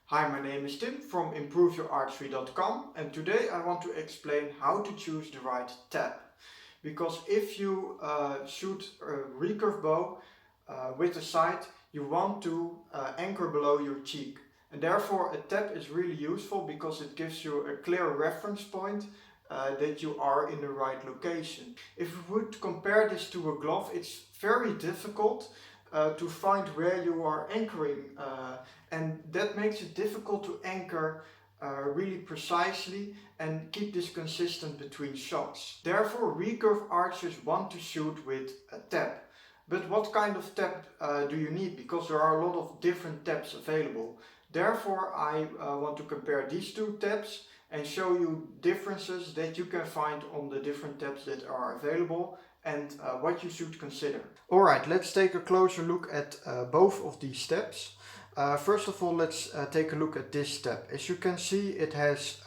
Hi, my name is Tim from improveyourarchery.com, and today I want to explain how to choose the right tap. Because if you shoot a recurve bow with a sight, you want to anchor below your cheek. And therefore a tap is really useful because it gives you a clear reference point that you are in the right location. If we would compare this to a glove, it's very difficult to find where you are anchoring, and that makes it difficult to anchor really precisely and keep this consistent between shots. Therefore, recurve archers want to shoot with a tap. But what kind of tap do you need? Because there are a lot of different taps available. Therefore, I want to compare these two taps and show you differences that you can find on the different taps that are available and what you should consider. Alright, let's take a closer look at both of these taps. First of all, let's take a look at this tap. As you can see, it has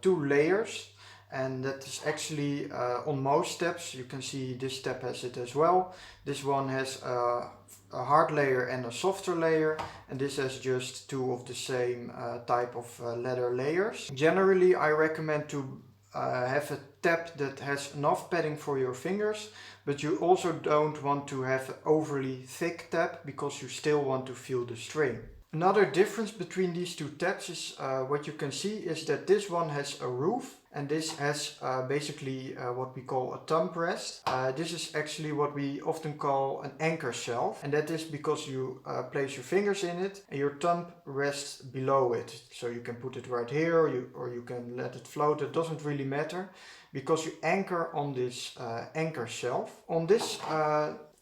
two layers, and that is actually on most taps. You can see this tap has it as well. This one has a hard layer and a softer layer, and this has just two of the same type of leather layers. Generally, I recommend to have a tap that has enough padding for your fingers, but you also don't want to have an overly thick tap because you still want to feel the string. Another difference between these two taps is what you can see is that this one has a roof and this has basically what we call a thumb rest. This is actually what we often call an anchor shelf, and that is because you place your fingers in it and your thumb rests below it. So you can put it right here or you can let it float. It doesn't really matter because you anchor on this anchor shelf. On this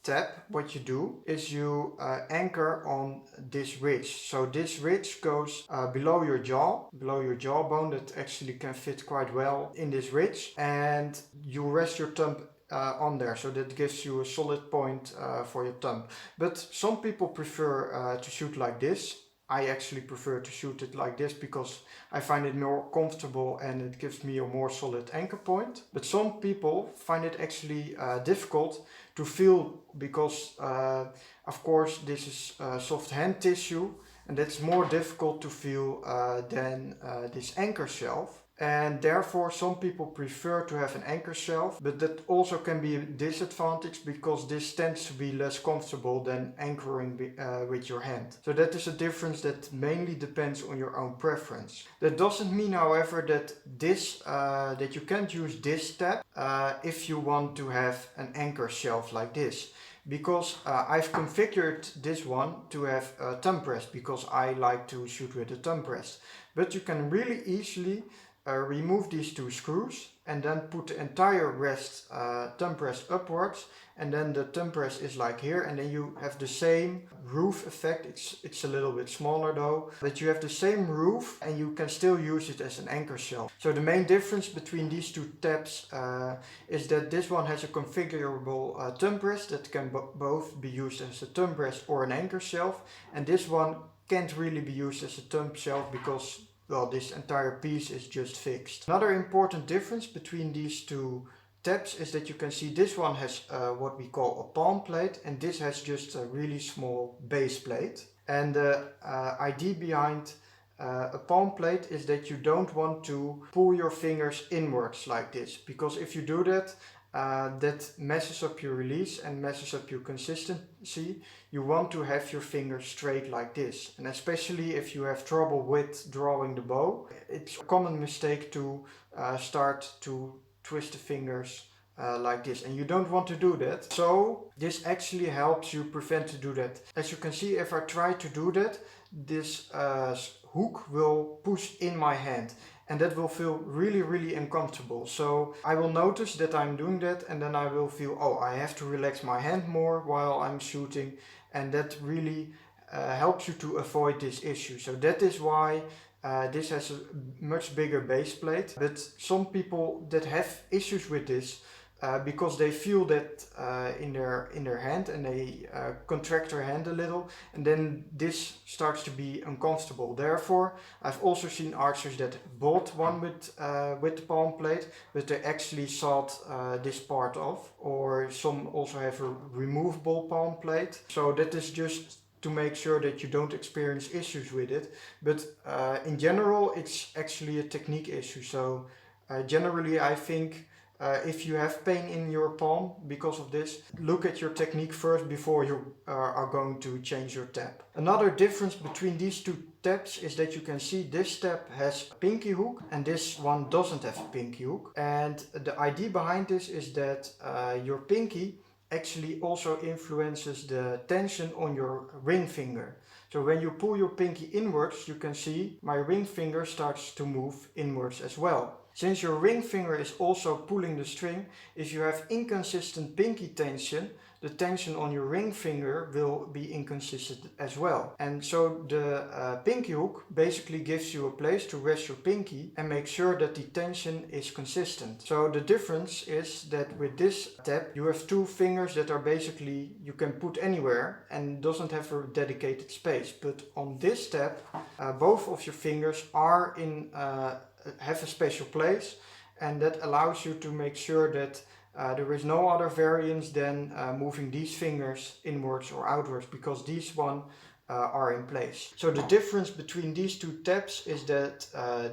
tap, what you do is you anchor on this ridge. So this ridge goes below your jawbone that actually can fit quite well in this ridge, and you rest your thumb on there, so that gives you a solid point for your thumb. But some people prefer to shoot like this. I actually prefer to shoot it like this because I find it more comfortable and it gives me a more solid anchor point. But some people find it actually difficult to feel because of course this is soft hand tissue, and that's more difficult to feel than this anchor shelf. And therefore some people prefer to have an anchor shelf, but that also can be a disadvantage because this tends to be less comfortable than anchoring with your hand. So that is a difference that mainly depends on your own preference. That doesn't mean, however, that that you can't use this tap if you want to have an anchor shelf like this. Because I've configured this one to have a thumb rest because I like to shoot with a thumb rest. But you can really easily remove these two screws and then put the entire thumb rest upwards, and then the thumb rest is like here, and then you have the same roof effect. It's a little bit smaller though, but you have the same roof and you can still use it as an anchor shelf. So the main difference between these two taps is that this one has a configurable thumb rest that can both be used as a thumb rest or an anchor shelf, and this one can't really be used as a thumb shelf because, well, this entire piece is just fixed. Another important difference between these two taps is that you can see this one has what we call a palm plate, and this has just a really small base plate. And the idea behind a palm plate is that you don't want to pull your fingers inwards like this, because if you do that, that messes up your release and messes up your consistency. You want to have your fingers straight like this, and especially if you have trouble with drawing the bow, it's a common mistake to start to twist the fingers like this, and you don't want to do that. So this actually helps you prevent to do that. As you can see, if I try to do that, this hook will push in my hand, and that will feel really uncomfortable. So I will notice that I'm doing that, and then I will feel, oh, I have to relax my hand more while I'm shooting, and that really helps you to avoid this issue. So that is why this has a much bigger base plate. But some people that have issues with this because they feel that in their hand, and they contract their hand a little, and then this starts to be uncomfortable. Therefore, I've also seen archers that bought one with the palm plate, but they actually sawed this part off, or some also have a removable palm plate. So that is just to make sure that you don't experience issues with it. But in general, it's actually a technique issue. So generally, I think if you have pain in your palm because of this, look at your technique first before you are going to change your tab. Another difference between these two tabs is that you can see this tab has a pinky hook and this one doesn't have a pinky hook. And the idea behind this is that your pinky actually also influences the tension on your ring finger. So when you pull your pinky inwards, you can see my ring finger starts to move inwards as well. Since your ring finger is also pulling the string, if you have inconsistent pinky tension, the tension on your ring finger will be inconsistent as well. And so the pinky hook basically gives you a place to rest your pinky and make sure that the tension is consistent. So the difference is that with this tab you have two fingers that are basically you can put anywhere and doesn't have a dedicated space. But on this tab both of your fingers are in have a special place, and that allows you to make sure that there is no other variance than moving these fingers inwards or outwards, because these one are in place. So the difference between these two tabs is that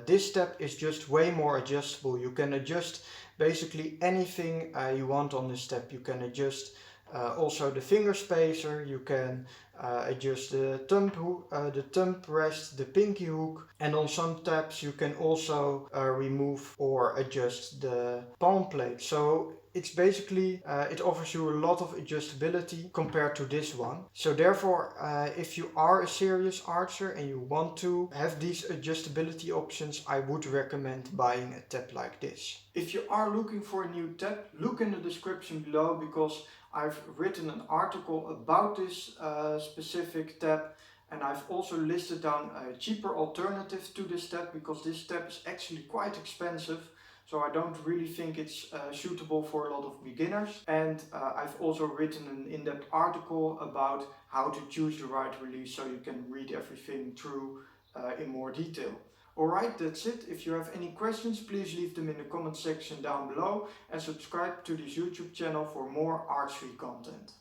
this tab is just way more adjustable. You can adjust basically anything you want on this tab. You can adjust also the finger spacer, you can adjust the thumb rest, the pinky hook, and on some tabs you can also remove or adjust the palm plate. So it's basically, it offers you a lot of adjustability compared to this one. So therefore, if you are a serious archer and you want to have these adjustability options, I would recommend buying a tab like this. If you are looking for a new tab, look in the description below, because I've written an article about this specific tab, and I've also listed down a cheaper alternative to this tab, because this tab is actually quite expensive. So I don't really think it's suitable for a lot of beginners. And I've also written an in-depth article about how to choose the right release, so you can read everything through in more detail. Alright, that's it. If you have any questions, please leave them in the comment section down below and subscribe to this YouTube channel for more archery content.